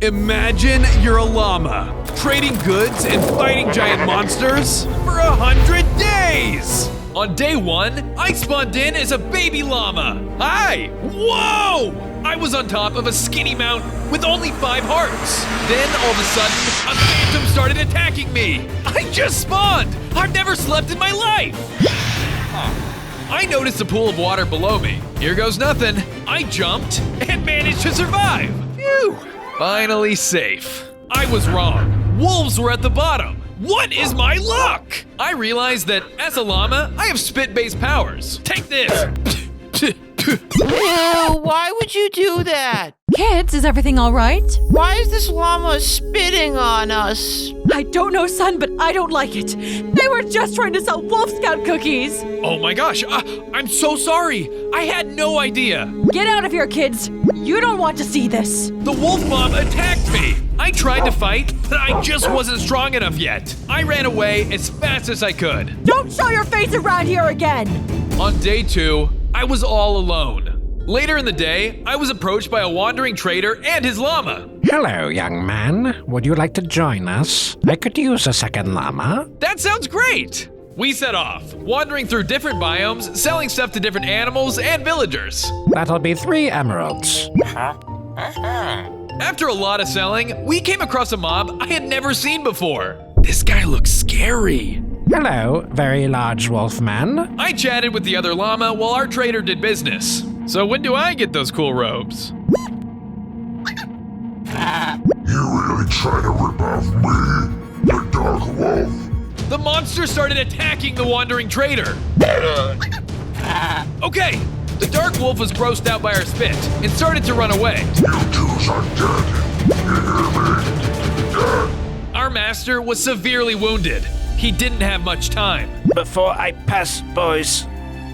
Imagine you're a llama, trading goods and fighting giant monsters for 100 days! On day 1, I spawned in as a baby llama. Hi! Whoa! I was on top of a skinny mountain with only 5 hearts. Then, all of a sudden, a phantom started attacking me. I just spawned! I've never slept in my life! I noticed a pool of water below me. Here goes nothing. I jumped and managed to survive. Phew! Finally safe. I was wrong. Wolves were at the bottom. What is my luck? I realized that as a llama, I have spit-based powers. Take this. Ew, why would you do that? Kids, is everything all right? Why is this llama spitting on us? I don't know, son, but I don't like it. They were just trying to sell Wolf Scout cookies. Oh my gosh, I'm so sorry. I had no idea. Get out of here, kids. You don't want to see this. The wolf mob attacked me. I tried to fight, but I just wasn't strong enough yet. I ran away as fast as I could. Don't show your face around here again. On day 2, I was all alone. Later in the day, I was approached by a wandering trader and his llama. Hello, young man. Would you like to join us? I could use a second llama. That sounds great! We set off, wandering through different biomes, selling stuff to different animals and villagers. That'll be 3 emeralds. After a lot of selling, we came across a mob I had never seen before. This guy looks scary. Hello, very large wolf man. I chatted with the other llama while our trader did business. So when do I get those cool robes? You really try to rip off me, the dark wolf? The monster started attacking the wandering trader. Okay, the dark wolf was grossed out by our spit and started to run away. You twos are dead. You hear me? Dead. Our master was severely wounded. He didn't have much time. Before I pass, boys,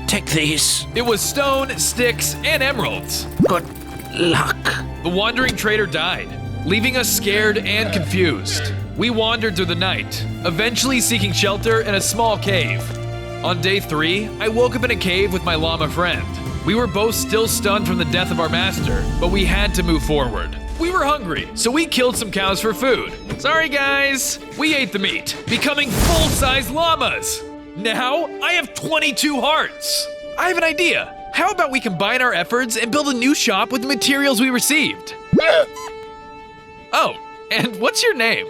take these. It was stone, sticks, and emeralds. Good luck. The wandering trader died, leaving us scared and confused. We wandered through the night, eventually seeking shelter in a small cave. On day 3, I woke up in a cave with my llama friend. We were both still stunned from the death of our master, but we had to move forward. We were hungry, so we killed some cows for food. Sorry guys, we ate the meat, becoming full-size llamas. Now, I have 22 hearts. I have an idea. How about we combine our efforts and build a new shop with the materials we received? Oh, and what's your name?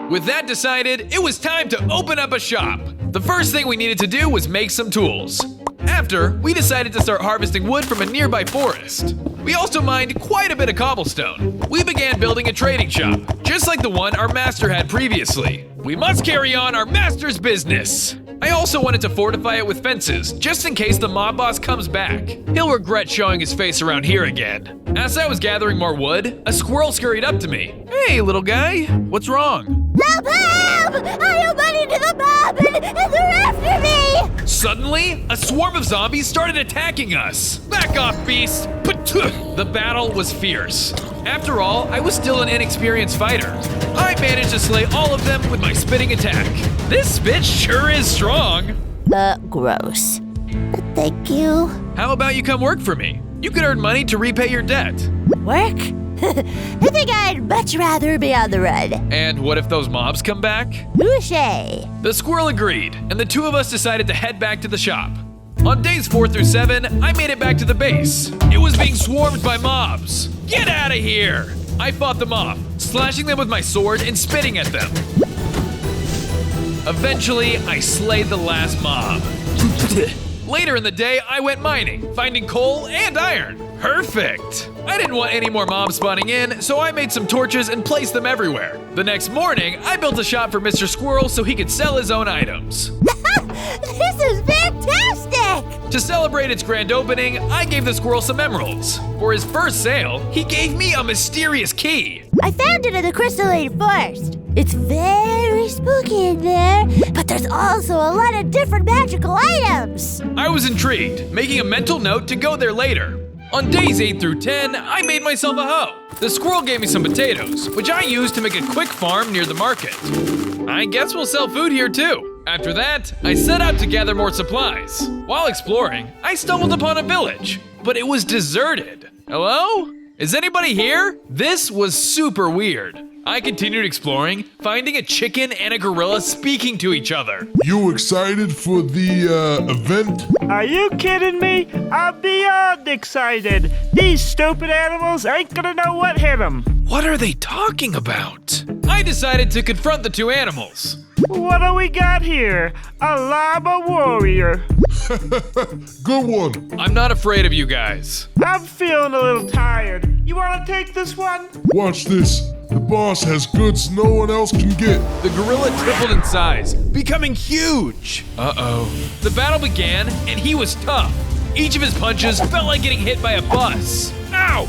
With that decided, it was time to open up a shop. The first thing we needed to do was make some tools. After, we decided to start harvesting wood from a nearby forest. We also mined quite a bit of cobblestone. We began building a trading shop, just like the one our master had previously. We must carry on our master's business. I also wanted to fortify it with fences, just in case the mob boss comes back. He'll regret showing his face around here again. As I was gathering more wood, a squirrel scurried up to me. Hey, little guy, what's wrong? Help! Help! I am running to the mob and they're after me! Suddenly, a swarm of zombies started attacking us. Back off, beast! The battle was fierce. After all, I was still an inexperienced fighter. I managed to slay all of them with my spitting attack. This spit sure is strong. Gross. Thank you. How about you come work for me? You could earn money to repay your debt. Work? I think I'd much rather be on the run. And what if those mobs come back? Touche. The squirrel agreed, and the 2 of us decided to head back to the shop. On days 4 through 7, I made it back to the base. It was being swarmed by mobs. Get out of here! I fought them off, slashing them with my sword and spitting at them. Eventually, I slayed the last mob. Later in the day, I went mining, finding coal and iron. Perfect! I didn't want any more mobs spawning in, so I made some torches and placed them everywhere. The next morning, I built a shop for Mr. Squirrel so he could sell his own items. This is fantastic! To celebrate its grand opening, I gave the squirrel some emeralds. For his first sale, he gave me a mysterious key. I found it in the crystalline forest. It's very spooky in there, but there's also a lot of different magical items. I was intrigued, making a mental note to go there later. On days 8 through 10, I made myself a hoe. The squirrel gave me some potatoes, which I used to make a quick farm near the market. I guess we'll sell food here too. After that, I set out to gather more supplies. While exploring, I stumbled upon a village, but it was deserted. Hello? Is anybody here? This was super weird. I continued exploring, finding a chicken and a gorilla speaking to each other. You excited for the event? Are you kidding me? I'm beyond excited. These stupid animals ain't gonna know what hit them. What are they talking about? I decided to confront the two animals. What do we got here? A llama warrior. Good one. I'm not afraid of you guys. I'm feeling a little tired. You wanna take this one? Watch this. The boss has goods no one else can get. The gorilla tripled in size, becoming huge. Uh-oh. The battle began, and he was tough. Each of his punches felt like getting hit by a bus. Ow!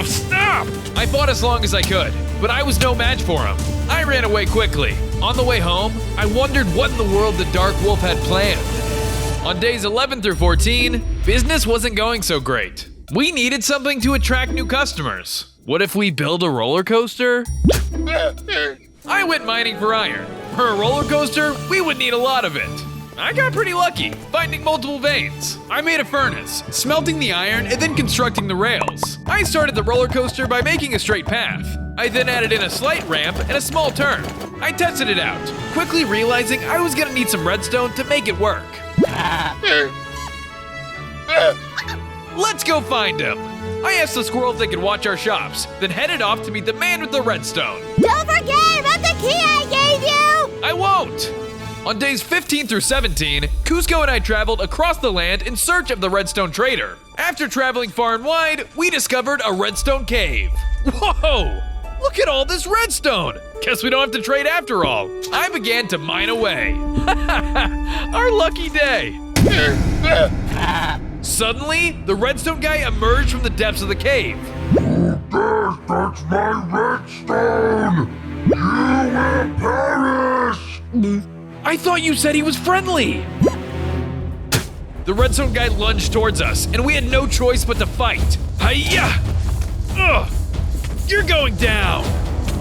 Stop! I fought as long as I could, but I was no match for him. I ran away quickly. On the way home, I wondered what in the world the Dark Wolf had planned. On days 11 through 14, business wasn't going so great. We needed something to attract new customers. What if we build a roller coaster? I went mining for iron. For a roller coaster, we would need a lot of it. I got pretty lucky, finding multiple veins. I made a furnace, smelting the iron and then constructing the rails. I started the roller coaster by making a straight path. I then added in a slight ramp and a small turn. I tested it out, quickly realizing I was gonna need some redstone to make it work. Let's go find him. I asked the squirrel if they could watch our shops, then headed off to meet the man with the redstone. Don't forget about the key I gave you! I won't! On days 15 through 17, Cusco and I traveled across the land in search of the redstone trader. After traveling far and wide, we discovered a redstone cave. Whoa! Look at all this redstone! Guess we don't have to trade after all. I began to mine away. Our lucky day. Suddenly, the redstone guy emerged from the depths of the cave. Who dares touch my redstone? You will perish! I thought you said he was friendly. The redstone guy lunged towards us, and we had no choice but to fight. Hi-ya! Ugh! You're going down!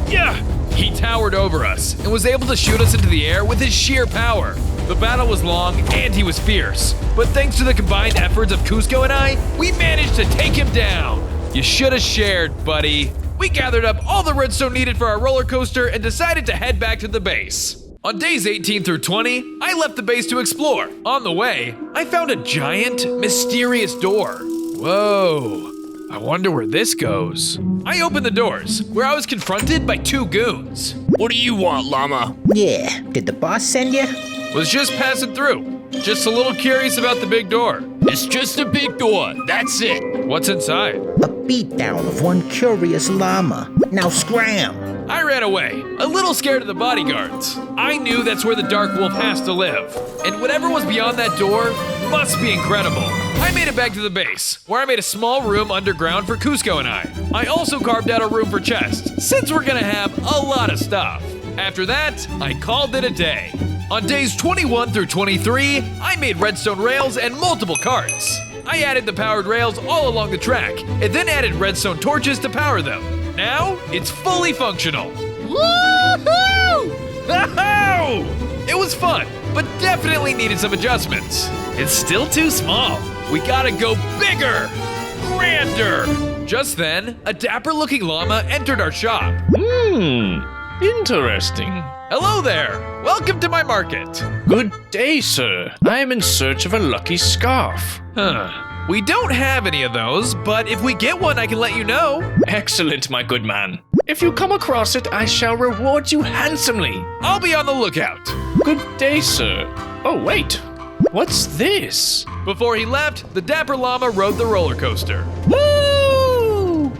Yeah! He towered over us and was able to shoot us into the air with his sheer power. The battle was long and he was fierce, but thanks to the combined efforts of Cusco and I, we managed to take him down. You should have shared, buddy. We gathered up all the redstone needed for our roller coaster and decided to head back to the base. On days 18 through 20, I left the base to explore. On the way, I found a giant, mysterious door. Whoa. I wonder where this goes. I opened the doors, where I was confronted by two goons. What do you want, llama? Yeah, did the boss send you? Was just passing through. Just a little curious about the big door. It's just a big door, that's it. What's inside? A beatdown of one curious llama. Now scram! I ran away, a little scared of the bodyguards. I knew that's where the Dark Wolf has to live, and whatever was beyond that door must be incredible. I made it back to the base, where I made a small room underground for Cusco and I. I also carved out a room for chests, since we're gonna have a lot of stuff. After that, I called it a day. On days 21 through 23, I made redstone rails and multiple carts. I added the powered rails all along the track, and then added redstone torches to power them. Now, it's fully functional. Woohoo! It was fun, but definitely needed some adjustments. It's still too small. We gotta go bigger, grander. Just then, a dapper-looking llama entered our shop. Interesting. Hello there. Welcome to my market. Good day, sir. I am in search of a lucky scarf. We don't have any of those, but if we get one, I can let you know. Excellent, my good man. If you come across it, I shall reward you handsomely. I'll be on the lookout. Good day, sir. Oh, wait. What's this? Before he left, the dapper llama rode the roller coaster. Woo!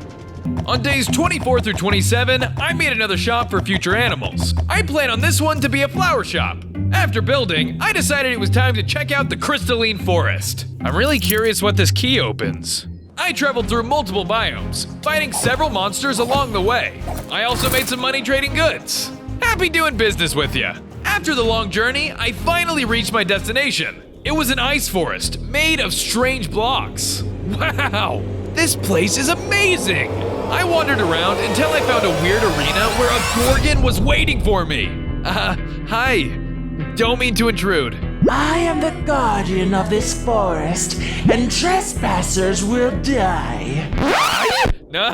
On days 24 through 27, I made another shop for future animals. I plan on this one to be a flower shop. After building, I decided it was time to check out the crystalline forest. I'm really curious what this key opens. I traveled through multiple biomes, fighting several monsters along the way. I also made some money trading goods. Happy doing business with ya. After the long journey, I finally reached my destination. It was an ice forest made of strange blocks. Wow, this place is amazing. I wandered around until I found a weird arena where a gorgon was waiting for me. Hi. Don't mean to intrude. I am the guardian of this forest, and trespassers will die. No.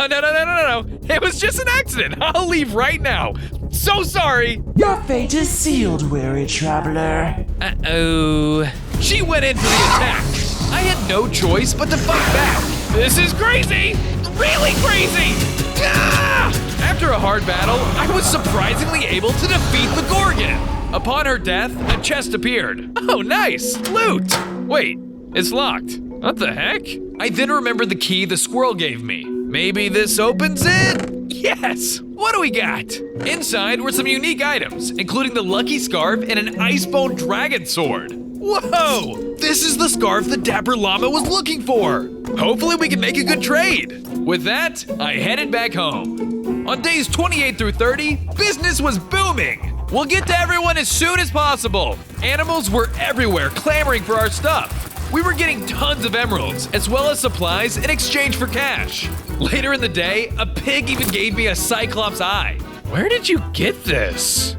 It was just an accident. I'll leave right now. So sorry. Your fate is sealed, weary traveler. Uh-oh. She went in for the attack. I had no choice but to fight back. This is crazy. Really crazy. Ah! After a hard battle, I was surprisingly able to defeat the Gorgon. Upon her death, a chest appeared. Oh, nice. Loot. Wait, it's locked. What the heck? I then remembered the key the squirrel gave me. Maybe this opens it? Yes! What do we got? Inside were some unique items, including the lucky scarf and an icebone dragon sword. Whoa! This is the scarf the Dapper Llama was looking for. Hopefully we can make a good trade. With that, I headed back home. On days 28 through 30, business was booming. We'll get to everyone as soon as possible. Animals were everywhere clamoring for our stuff. We were getting tons of emeralds, as well as supplies in exchange for cash. Later in the day, a pig even gave me a cyclops eye. Where did you get this?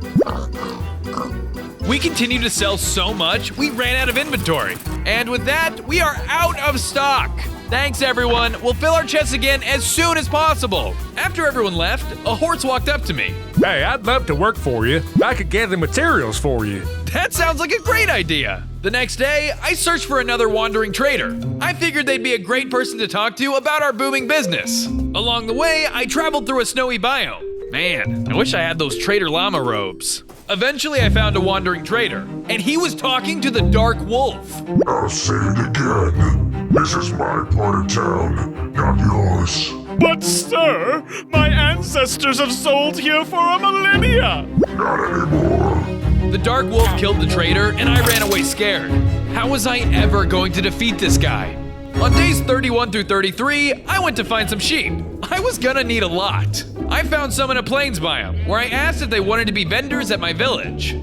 We continued to sell so much, we ran out of inventory. And with that, we are out of stock. Thanks, everyone. We'll fill our chests again as soon as possible. After everyone left, a horse walked up to me. Hey, I'd love to work for you. I could gather materials for you. That sounds like a great idea. The next day, I searched for another wandering trader. I figured they'd be a great person to talk to about our booming business. Along the way, I traveled through a snowy biome. Man, I wish I had those trader llama robes. Eventually, I found a wandering trader, and he was talking to the dark wolf. I'll say it again. This is my part of town, not yours. But sir, my ancestors have sold here for a millennia. Not anymore. The dark wolf killed the trader, and I ran away scared. How was I ever going to defeat this guy? On days 31 through 33, I went to find some sheep. I was gonna need a lot. I found some in a plains biome, where I asked if they wanted to be vendors at my village.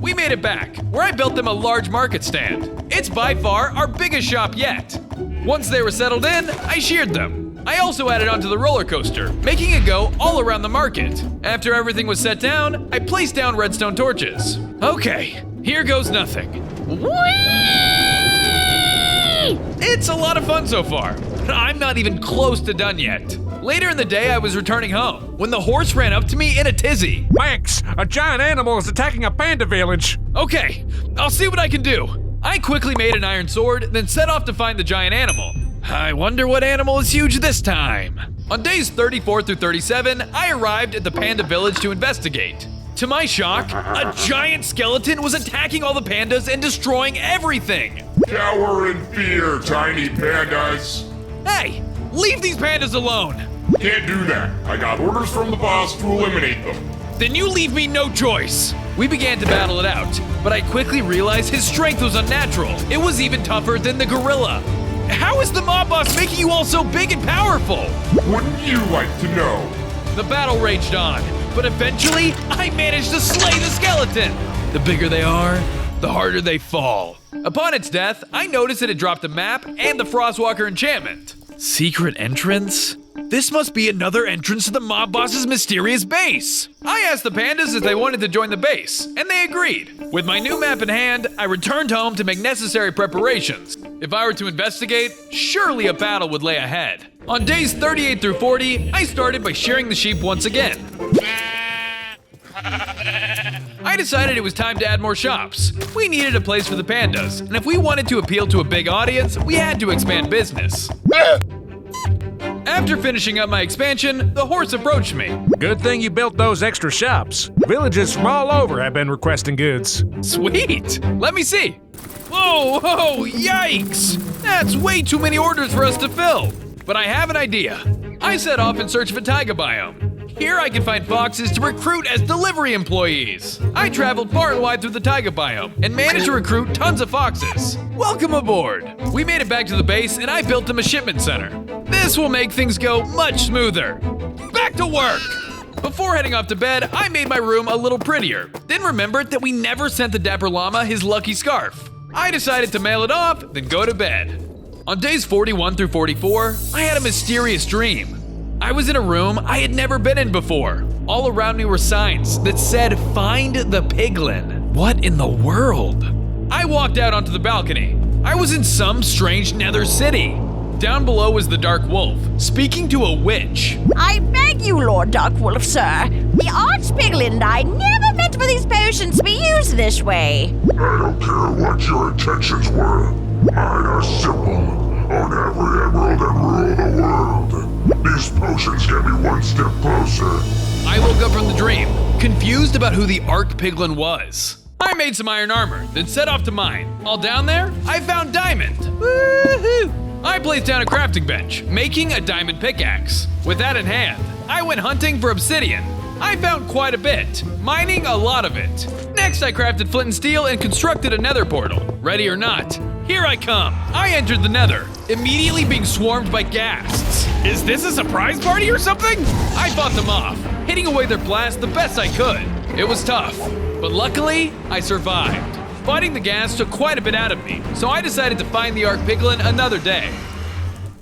We made it back, where I built them a large market stand. It's by far our biggest shop yet. Once they were settled in, I sheared them. I also added onto the roller coaster, making it go all around the market. After everything was set down, I placed down redstone torches. Okay, here goes nothing. Whee! It's a lot of fun so far. I'm not even close to done yet. Later in the day, I was returning home when the horse ran up to me in a tizzy. Max, a giant animal is attacking a panda village. Okay, I'll see what I can do. I quickly made an iron sword, then set off to find the giant animal. I wonder what animal is huge this time. On days 34 through 37, I arrived at the panda village to investigate. To my shock, a giant skeleton was attacking all the pandas and destroying everything. Cower in fear, tiny pandas. Hey, leave these pandas alone. Can't do that. I got orders from the boss to eliminate them. Then you leave me no choice. We began to battle it out, but I quickly realized his strength was unnatural. It was even tougher than the gorilla. How is the mob boss making you all so big and powerful? Wouldn't you like to know? The battle raged on, but eventually I managed to slay the skeleton. The bigger they are, the harder they fall. Upon its death, I noticed it had dropped a map and the Frostwalker enchantment. Secret entrance? This must be another entrance to the mob boss's mysterious base. I asked the pandas if they wanted to join the base, and they agreed. With my new map in hand, I returned home to make necessary preparations. If I were to investigate, surely a battle would lay ahead. On days 38 through 40, I started by shearing the sheep once again. I decided it was time to add more shops. We needed a place for the pandas, and if we wanted to appeal to a big audience, we had to expand business. After finishing up my expansion, the horse approached me. Good thing you built those extra shops. Villages from all over have been requesting goods. Sweet! Let me see. Whoa, yikes! That's way too many orders for us to fill. But I have an idea. I set off in search of a taiga biome. Here I can find foxes to recruit as delivery employees. I traveled far and wide through the taiga biome and managed to recruit tons of foxes. Welcome aboard. We made it back to the base and I built them a shipment center. This will make things go much smoother. Back to work. Before heading off to bed, I made my room a little prettier, then remembered that we never sent the Dapper Llama his lucky scarf. I decided to mail it off, then go to bed. On days 41 through 44, I had a mysterious dream. I was in a room I had never been in before. All around me were signs that said, "Find the piglin." What in the world? I walked out onto the balcony. I was in some strange nether city. Down below was the Dark Wolf, speaking to a witch. I beg you, Lord Darkwolf, sir. The Archpiglin and I never meant for these potions to be used this way. I don't care what your intentions were. Mine are simple. Own every emerald and rule the world. These potions get me one step closer. I woke up from the dream, confused about who the Archpiglin was. I made some iron armor, then set off to mine. All down there, I found diamond. Woohoo! I placed down a crafting bench, making a diamond pickaxe. With that in hand, I went hunting for obsidian. I found quite a bit, mining a lot of it. Next, I crafted flint and steel and constructed a nether portal. Ready or not, here I come. I entered the nether, immediately being swarmed by ghasts. Is this a surprise party or something? I fought them off, hitting away their blast the best I could. It was tough, but luckily, I survived. Fighting the gas took quite a bit out of me, so I decided to find the Archpiglin another day.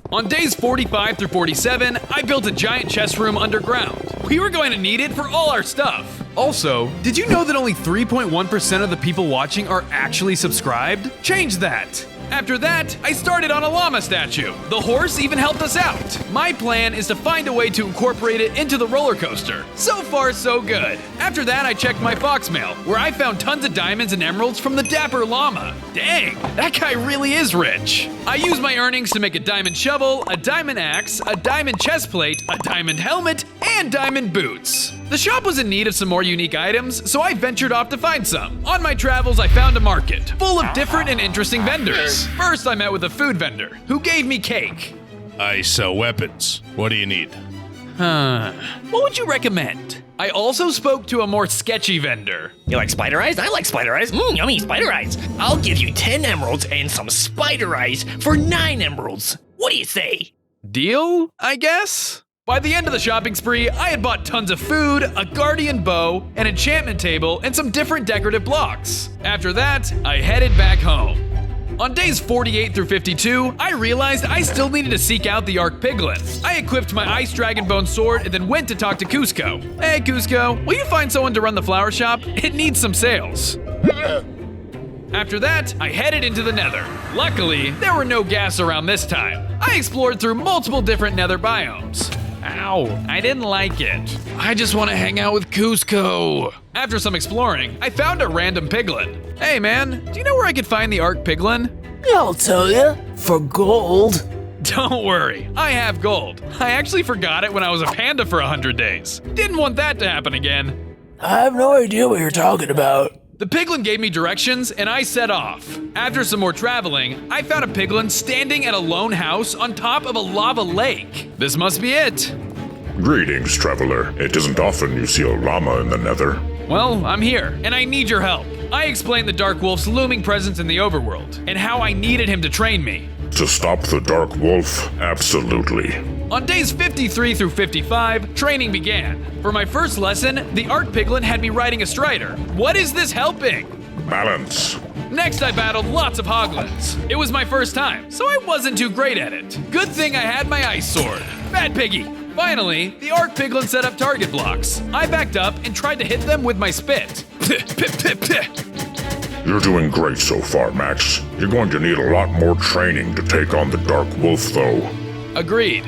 On days 45 through 47, I built a giant chest room underground. We were going to need it for all our stuff. Also, did you know that only 3.1% of the people watching are actually subscribed? Change that. After that, I started on a llama statue. The horse even helped us out. My plan is to find a way to incorporate it into the roller coaster. So far, so good. After that, I checked my fox mail, where I found tons of diamonds and emeralds from the dapper llama. Dang, that guy really is rich. I used my earnings to make a diamond shovel, a diamond axe, a diamond chest plate, a diamond helmet, and diamond boots. The shop was in need of some more unique items, so I ventured off to find some. On my travels, I found a market full of different and interesting vendors. First, I met with a food vendor who gave me cake. I sell weapons. What do you need? What would you recommend? I also spoke to a more sketchy vendor. You like spider eyes? I like spider eyes. Yummy spider eyes. I'll give you 10 emeralds and some spider eyes for 9 emeralds. What do you say? Deal, I guess? By the end of the shopping spree, I had bought tons of food, a guardian bow, an enchantment table, and some different decorative blocks. After that, I headed back home. On days 48 through 52, I realized I still needed to seek out the Archpiglin. I equipped my ice dragon bone sword and then went to talk to Cusco. Hey Cusco, will you find someone to run the flower shop? It needs some sales. After that, I headed into the nether. Luckily, there were no gas around this time. I explored through multiple different nether biomes. Ow, I didn't like it. I just want to hang out with Cusco. After some exploring, I found a random piglin. Hey man, do you know where I could find the Archpiglin? I'll tell you, for gold. Don't worry, I have gold. I actually forgot it when I was a panda for 100 days. Didn't want that to happen again. I have no idea what you're talking about. The piglin gave me directions and I set off. After some more traveling, I found a piglin standing at a lone house on top of a lava lake. This must be it. Greetings, traveler. It isn't often you see a llama in the nether. Well, I'm here, and I need your help. I explained the Dark Wolf's looming presence in the overworld, and how I needed him to train me. To stop the Dark Wolf? Absolutely. On days 53 through 55, training began. For my first lesson, the Archpiglin had me riding a strider. What is this helping? Balance. Next, I battled lots of hoglins. It was my first time, so I wasn't too great at it. Good thing I had my ice sword. Bad piggy. Finally, the Archpiglin set up target blocks. I backed up and tried to hit them with my spit. You're doing great so far, Max. You're going to need a lot more training to take on the Dark Wolf, though. Agreed.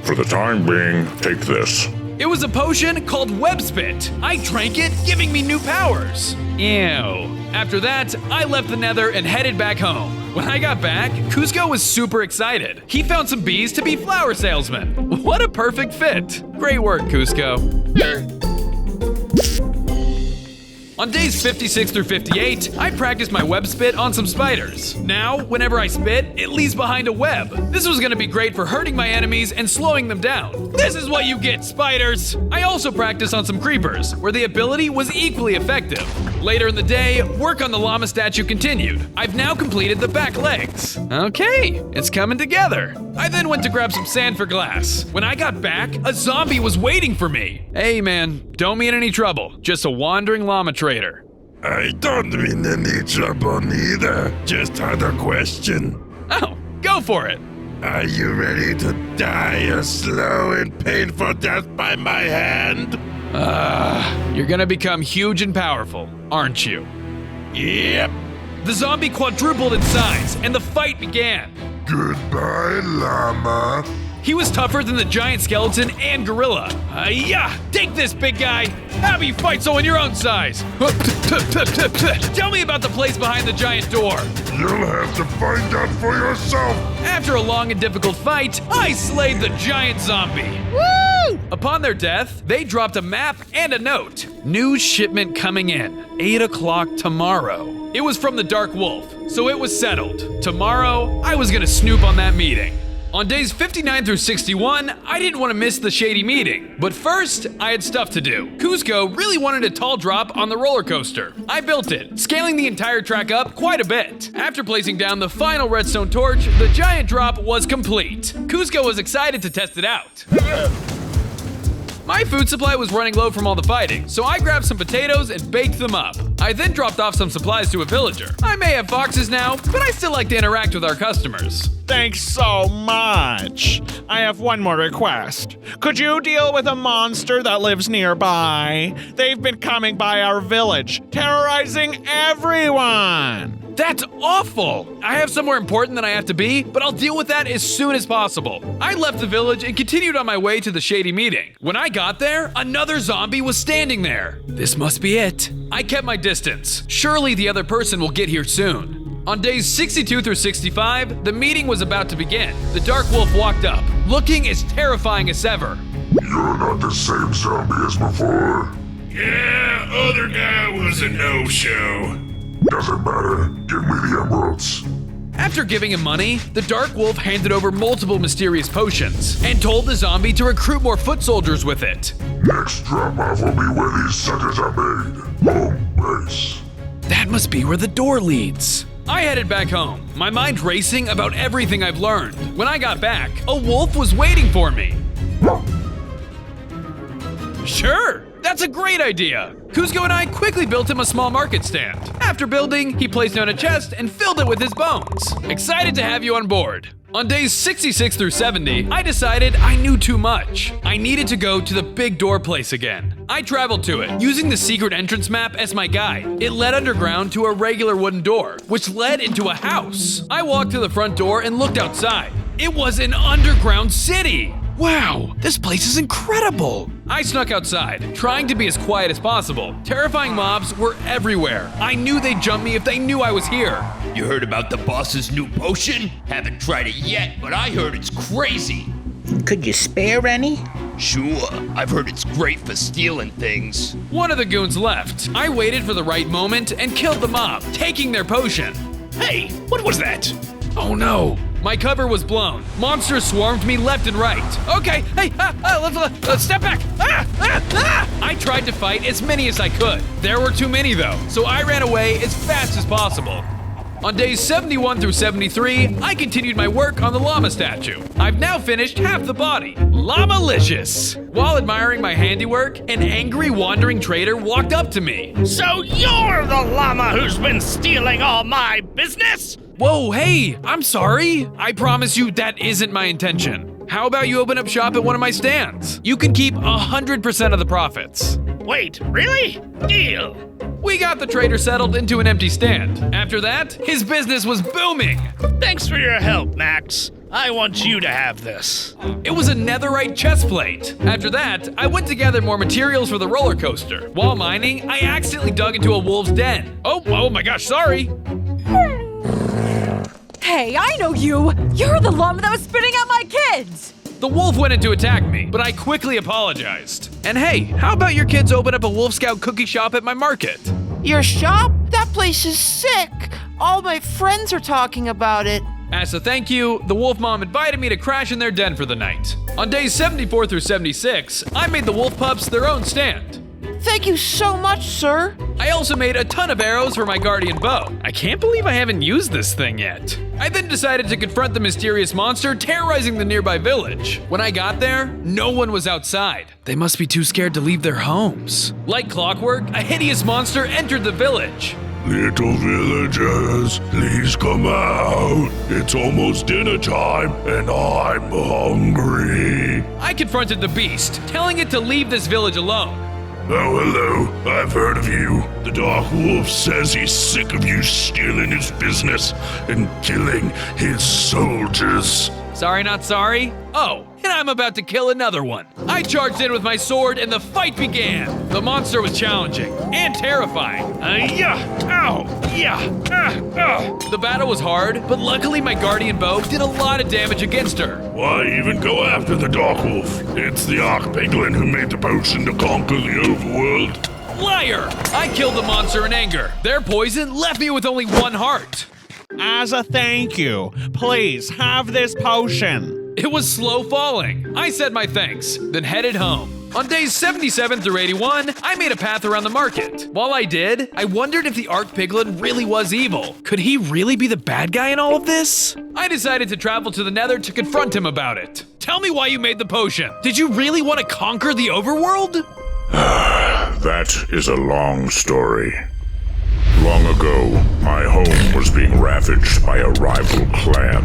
For the time being, take this. It was a potion called Web Spit. I drank it, giving me new powers. Ew. After that, I left the nether and headed back home. When I got back, Cusco was super excited. He found some bees to be flower salesmen. What a perfect fit. Great work, Cusco. On days 56 through 58, I practiced my web spit on some spiders. Now, whenever I spit, it leaves behind a web. This was gonna be great for hurting my enemies and slowing them down. This is what you get, spiders! I also practiced on some creepers, where the ability was equally effective. Later in the day, work on the llama statue continued. I've now completed the back legs. Okay, it's coming together. I then went to grab some sand for glass. When I got back, a zombie was waiting for me. Hey man, don't mean any trouble, just a wandering llama trader. I don't mean any trouble neither, just had a question. Oh, go for it. Are you ready to die a slow and painful death by my hand? You're gonna become huge and powerful, aren't you? Yep. The zombie quadrupled in size, and the fight began. Goodbye, llama. He was tougher than the giant skeleton and gorilla. Yeah, take this, big guy. Have you fight someone your own size. Tell me about the place behind the giant door. You'll have to find out for yourself. After a long and difficult fight, I slayed the giant zombie. Woo! Upon their death, they dropped a map and a note. New shipment coming in, 8 o'clock tomorrow. It was from the Dark Wolf, so it was settled. Tomorrow, I was gonna snoop on that meeting. On days 59 through 61, I didn't want to miss the shady meeting. But first, I had stuff to do. Kuzco really wanted a tall drop on the roller coaster. I built it, scaling the entire track up quite a bit. After placing down the final redstone torch, the giant drop was complete. Kuzco was excited to test it out. My food supply was running low from all the fighting, so I grabbed some potatoes and baked them up. I then dropped off some supplies to a villager. I may have foxes now, but I still like to interact with our customers. Thanks so much. I have one more request. Could you deal with a monster that lives nearby? They've been coming by our village, terrorizing everyone. That's awful! I have somewhere important that I have to be, but I'll deal with that as soon as possible. I left the village and continued on my way to the shady meeting. When I got there, another zombie was standing there. This must be it. I kept my distance. Surely the other person will get here soon. On days 62 through 65, the meeting was about to begin. The Dark Wolf walked up, looking as terrifying as ever. You're not the same zombie as before. Yeah, other guy was a no-show. Doesn't matter. Give me the emeralds. After giving him money, the Dark Wolf handed over multiple mysterious potions and told the zombie to recruit more foot soldiers with it. Next drop-off will be where these suckers are made. Home base. That must be where the door leads. I headed back home, my mind racing about everything I've learned. When I got back, a wolf was waiting for me. Sure, that's a great idea. Kuzco and I quickly built him a small market stand. After building, he placed down a chest and filled it with his bones. Excited to have you on board. On days 66 through 70, I decided I knew too much. I needed to go to the big door place again. I traveled to it, using the secret entrance map as my guide. It led underground to a regular wooden door, which led into a house. I walked to the front door and looked outside. It was an underground city. Wow, this place is incredible! I snuck outside, trying to be as quiet as possible. Terrifying mobs were everywhere. I knew they'd jump me if they knew I was here. You heard about the boss's new potion? Haven't tried it yet, but I heard it's crazy. Could you spare any? Sure, I've heard it's great for stealing things. One of the goons left. I waited for the right moment and killed the mob, taking their potion. Hey, what was that? Oh no! My cover was blown. Monsters swarmed me left and right. Okay, hey, let's step back. I tried to fight as many as I could. There were too many though, so I ran away as fast as possible. On days 71 through 73, I continued my work on the llama statue. I've now finished half the body. Llama-licious! While admiring my handiwork, an angry wandering trader walked up to me. So you're the llama who's been stealing all my business? Whoa, hey, I'm sorry. I promise you that isn't my intention. How about you open up shop at one of my stands? You can keep 100% of the profits. Wait, really? Deal. We got the trader settled into an empty stand. After that, his business was booming. Thanks for your help, Max. I want you to have this. It was a netherite chest plate. After that, I went to gather more materials for the roller coaster. While mining, I accidentally dug into a wolf's den. Oh my gosh, sorry. Hey, I know you! You're the llama that was spitting out my kids! The wolf went in to attack me, but I quickly apologized. And hey, how about your kids open up a Wolf Scout cookie shop at my market? Your shop? That place is sick. All my friends are talking about it. As a thank you, the wolf mom invited me to crash in their den for the night. On days 74 through 76, I made the wolf pups their own stand. Thank you so much, sir. I also made a ton of arrows for my guardian bow. I can't believe I haven't used this thing yet. I then decided to confront the mysterious monster terrorizing the nearby village. When I got there, no one was outside. They must be too scared to leave their homes. Like clockwork, a hideous monster entered the village. Little villagers, please come out. It's almost dinner time and I'm hungry. I confronted the beast, telling it to leave this village alone. Oh, hello. I've heard of you. The Dark Wolf says he's sick of you stealing his business and killing his soldiers. Sorry, not sorry? Oh, and I'm about to kill another one. I charged in with my sword and the fight began. The monster was challenging and terrifying. The battle was hard, but luckily my guardian bow did a lot of damage against her. Why even go after the Dark Wolf? It's the Archpiglin who made the potion to conquer the overworld. Liar! I killed the monster in anger. Their poison left me with only one heart. As a thank you, please have this potion. It was slow falling. I said my thanks, then headed home. On days 77 through 81, I made a path around the market. While I did, I wondered if the Archpiglin really was evil. Could he really be the bad guy in all of this? I decided to travel to the Nether to confront him about it. Tell me why you made the potion. Did you really want to conquer the overworld? That is a long story. Long ago, my home was being ravaged by a rival clan.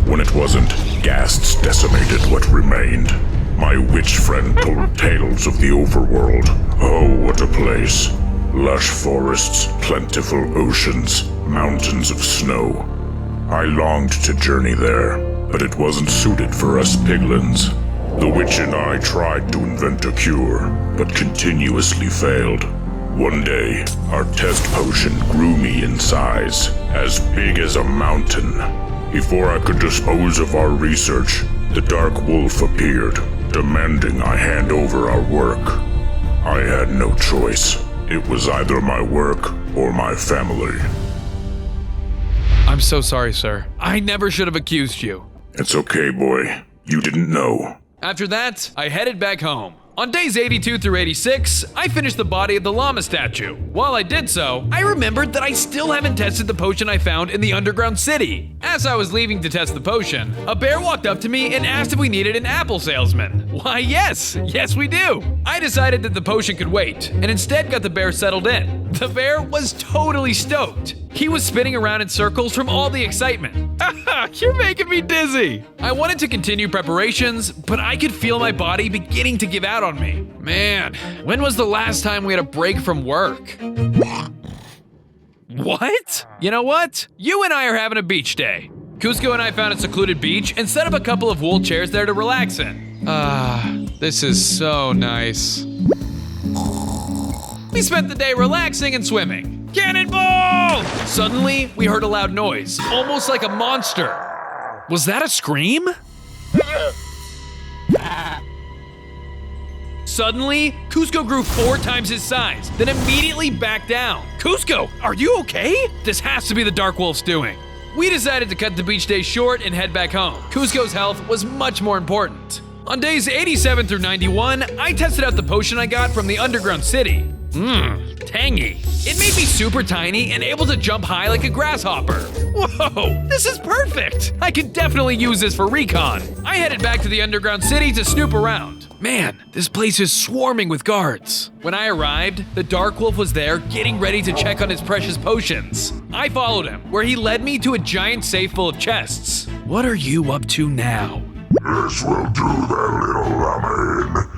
When it wasn't, ghasts decimated what remained. My witch friend told tales of the overworld. Oh, what a place. Lush forests, plentiful oceans, mountains of snow. I longed to journey there, but it wasn't suited for us piglins. The witch and I tried to invent a cure, but continuously failed. One day, our test potion grew me in size, as big as a mountain. Before I could dispose of our research, the Dark Wolf appeared, demanding I hand over our work. I had no choice. It was either my work or my family. I'm so sorry, sir. I never should have accused you. It's okay, boy. You didn't know. After that, I headed back home. On days 82 through 86, I finished the body of the llama statue. While I did so, I remembered that I still haven't tested the potion I found in the underground city. As I was leaving to test the potion, a bear walked up to me and asked if we needed an apple salesman. Why, yes we do. I decided that the potion could wait, and instead got the bear settled in. The bear was totally stoked. He was spinning around in circles from all the excitement. You're making me dizzy. I wanted to continue preparations, but I could feel my body beginning to give out on me. Man, when was the last time we had a break from work? What? You know what? You and I are having a beach day. Cusco and I found a secluded beach and set up a couple of wool chairs there to relax in. This is so nice. We spent the day relaxing and swimming. Cannonball! Suddenly, we heard a loud noise, almost like a monster. Was that a scream? Suddenly, Cusco grew 4 times his size, then immediately backed down. Cusco, are you okay? This has to be the Dark Wolf's doing. We decided to cut the beach day short and head back home. Cusco's health was much more important. On days 87 through 91, I tested out the potion I got from the underground city. Tangy. It made me super tiny and able to jump high like a grasshopper. Whoa, this is perfect. I could definitely use this for recon. I headed back to the underground city to snoop around. Man, this place is swarming with guards. When I arrived, the Dark Wolf was there getting ready to check on his precious potions. I followed him, where he led me to a giant safe full of chests. What are you up to now? This will do that little llama in.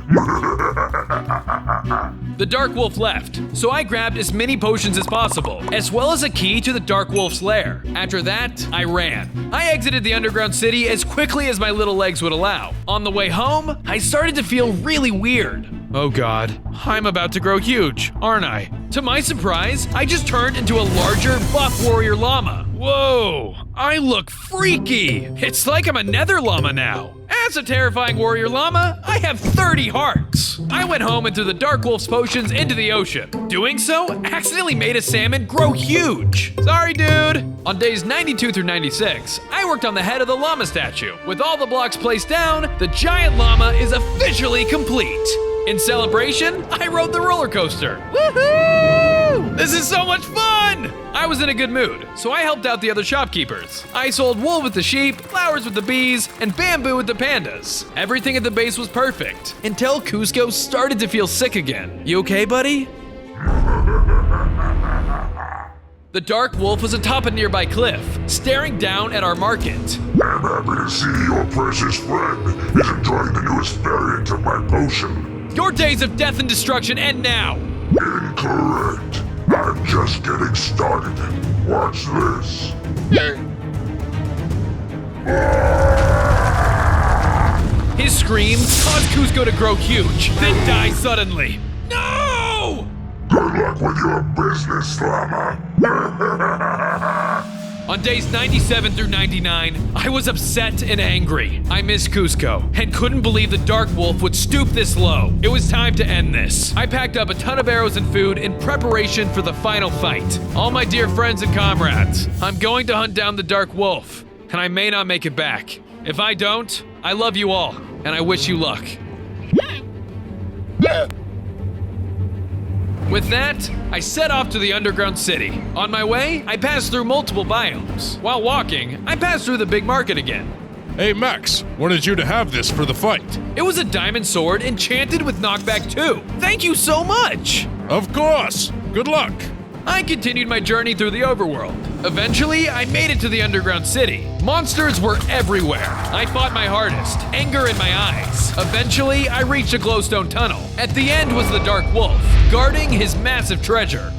The Dark Wolf left, so I grabbed as many potions as possible, as well as a key to the Dark Wolf's lair. After that, I ran. I exited the underground city as quickly as my little legs would allow. On the way home, I started to feel really weird. Oh god, I'm about to grow huge, aren't I? To my surprise, I just turned into a larger buff warrior llama. Whoa, I look freaky. It's like I'm a nether llama now. As a terrifying warrior llama, I have 30 hearts. I went home and threw the Dark Wolf's potions into the ocean. Doing so accidentally made a salmon grow huge. Sorry, dude. On days 92 through 96, I worked on the head of the llama statue. With all the blocks placed down, the giant llama is officially complete. In celebration, I rode the roller coaster. Woohoo! This is so much fun! I was in a good mood, so I helped out the other shopkeepers. I sold wool with the sheep, flowers with the bees, and bamboo with the pandas. Everything at the base was perfect, until Cusco started to feel sick again. You okay, buddy? The Dark Wolf was atop a nearby cliff, staring down at our market. I'm happy to see your precious friend is enjoying the newest variant of my potion. Your days of death and destruction end now! Incorrect. I'm just getting started. Watch this. His scream caused Cusco to grow huge, then die suddenly. No! Good luck with your business, Llama. On days 97 through 99, I was upset and angry. I missed Cusco and couldn't believe the Dark Wolf would stoop this low. It was time to end this. I packed up a ton of arrows and food in preparation for the final fight. All my dear friends and comrades, I'm going to hunt down the Dark Wolf, and I may not make it back. If I don't, I love you all, and I wish you luck. With that, I set off to the underground city. On my way, I passed through multiple biomes. While walking, I passed through the big market again. Hey Max, wanted you to have this for the fight. It was a diamond sword enchanted with knockback 2. Thank you so much! Of course! Good luck! I continued my journey through the overworld. Eventually, I made it to the underground city. Monsters were everywhere. I fought my hardest, anger in my eyes. Eventually, I reached a glowstone tunnel. At the end was the Dark Wolf, guarding his massive treasure.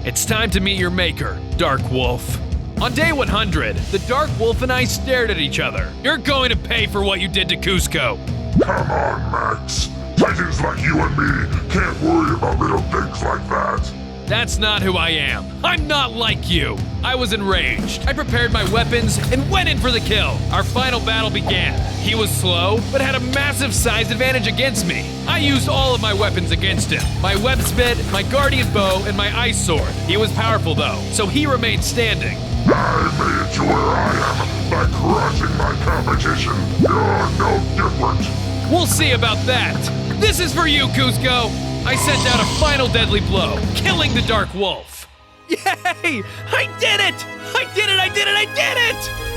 It's time to meet your maker, Dark Wolf. On day 100, the Dark Wolf and I stared at each other. You're going to pay for what you did to Cusco. Come on, Max. Titans like you and me can't worry about little things like that. That's not who I am. I'm not like you. I was enraged. I prepared my weapons and went in for the kill. Our final battle began. He was slow, but had a massive size advantage against me. I used all of my weapons against him. My web spit, my guardian bow, and my ice sword. He was powerful though, so he remained standing. I made it to where I am by crushing my competition. You're no different. We'll see about that. This is for you, Cusco. I sent out a final deadly blow, killing the Dark Wolf. Yay! I did it! I did it! I did it! I did it!